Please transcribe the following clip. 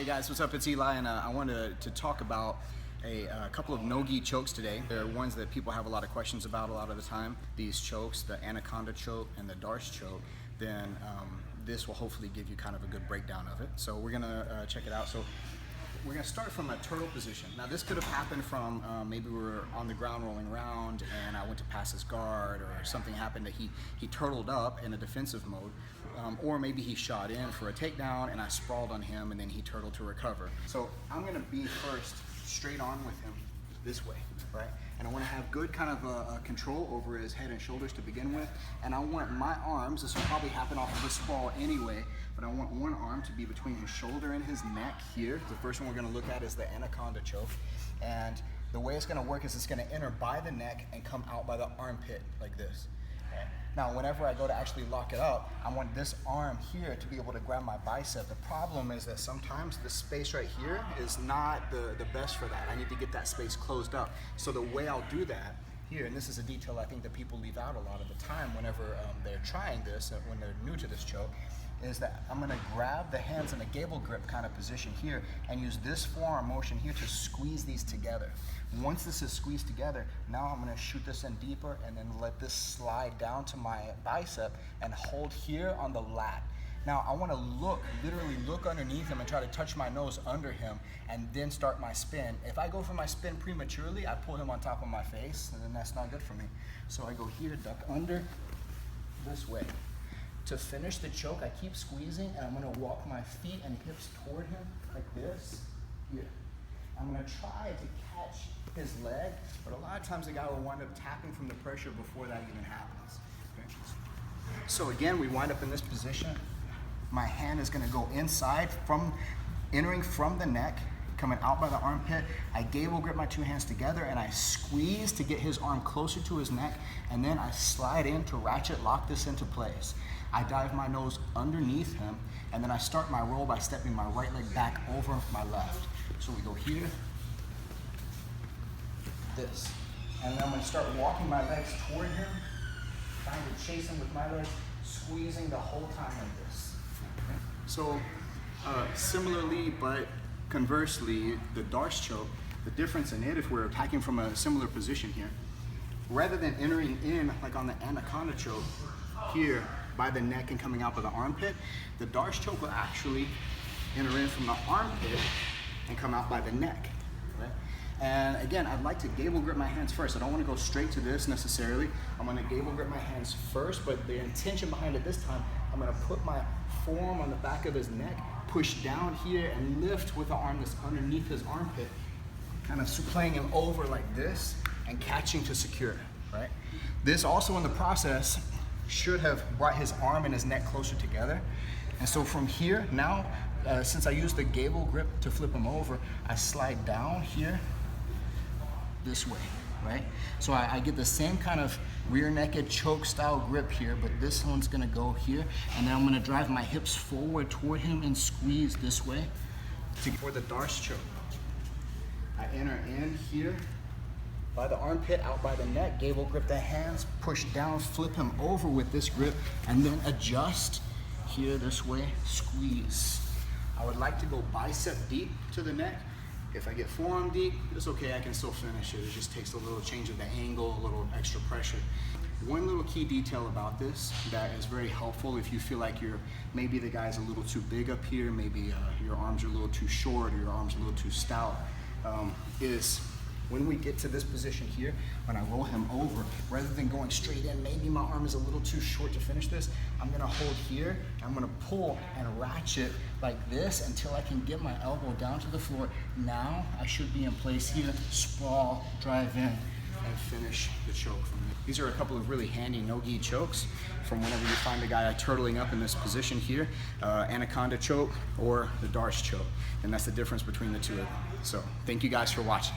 Hey guys, what's up? It's Eli, and I wanted to talk about a couple of no-gi chokes today. They're ones that people have a lot of questions about a lot of the time. These chokes, the Anaconda Choke and the Darce Choke, then this will hopefully give you kind of a good breakdown of it. So we're gonna check it out. So we're gonna start from a turtle position. Now this could have happened from maybe we were on the ground rolling around and I went to pass his guard, or something happened that he turtled up in a defensive mode, or maybe he shot in for a takedown and I sprawled on him and then he turtled to recover. So I'm gonna be first straight on with him this way, right? And I want to have good kind of control over his head and shoulders to begin with. And I want my arms, this will probably happen off of this sprawl anyway, but I want one arm to be between his shoulder and his neck here. The first one we're going to look at is the Anaconda Choke. And the way it's going to work is it's going to enter by the neck and come out by the armpit like this. Okay. Now, whenever I go to actually lock it up, I want this arm here to be able to grab my bicep. The problem is that sometimes the space right here is not the best for that. I need to get that space closed up. So the way I'll do that here, and this is a detail I think that people leave out a lot of the time whenever they're trying this, when they're new to this choke, is that I'm gonna grab the hands in a gable grip kind of position here and use this forearm motion here to squeeze these together. Once this is squeezed together, now I'm gonna shoot this in deeper and then let this slide down to my bicep and hold here on the lat. Now I wanna literally look underneath him and try to touch my nose under him and then start my spin. If I go for my spin prematurely, I pull him on top of my face, and then that's not good for me. So I go here, duck under, this way. To finish the choke, I keep squeezing and I'm gonna walk my feet and hips toward him like this, here. I'm gonna try to catch his leg, but a lot of times the guy will wind up tapping from the pressure before that even happens. Okay. So again, we wind up in this position. My hand is gonna go inside, entering from the neck, coming out by the armpit. I gable grip my two hands together and I squeeze to get his arm closer to his neck, and then I slide in to ratchet lock this into place. I dive my nose underneath him, and then I start my roll by stepping my right leg back over my left. So we go here, this. And then I'm gonna start walking my legs toward him, trying to chase him with my legs, squeezing the whole time like this. Okay? So similarly, but conversely, the Darce Choke, the difference in it, if we're attacking from a similar position here, rather than entering in like on the Anaconda Choke here by the neck and coming out by the armpit, the Darce Choke will actually enter in from the armpit and come out by the neck. Right? And again, I'd like to gable grip my hands first. I don't want to go straight to this necessarily. I'm going to gable grip my hands first, but the intention behind it this time, I'm going to put my forearm on the back of his neck, push down here and lift with the arm that's underneath his armpit, kind of playing him over like this and catching to secure, right? This also in the process should have brought his arm and his neck closer together. And so from here, now, since I used the gable grip to flip him over, I slide down here this way, right? So I get the same kind of rear naked choke style grip here, but this one's gonna go here, and then I'm gonna drive my hips forward toward him and squeeze this way for the Darce Choke. I enter in here by the armpit, out by the neck, gable grip the hands, push down, flip him over with this grip, and then adjust here this way, squeeze. I would like to go bicep deep to the neck. If I get forearm deep, it's okay, I can still finish it. It just takes a little change of the angle, a little extra pressure. One little key detail about this that is very helpful if you feel like maybe the guy's a little too big up here, maybe your arms are a little too short or your arms are a little too stout, is when we get to this position here, when I roll him over, rather than going straight in, maybe my arm is a little too short to finish this, I'm gonna hold here, I'm gonna pull and ratchet like this until I can get my elbow down to the floor. Now I should be in place here, sprawl, drive in, and finish the choke from there. These are a couple of really handy no-gi chokes from whenever you find a guy turtling up in this position here, Anaconda Choke or the Darce Choke. And that's the difference between the two of them. So thank you guys for watching.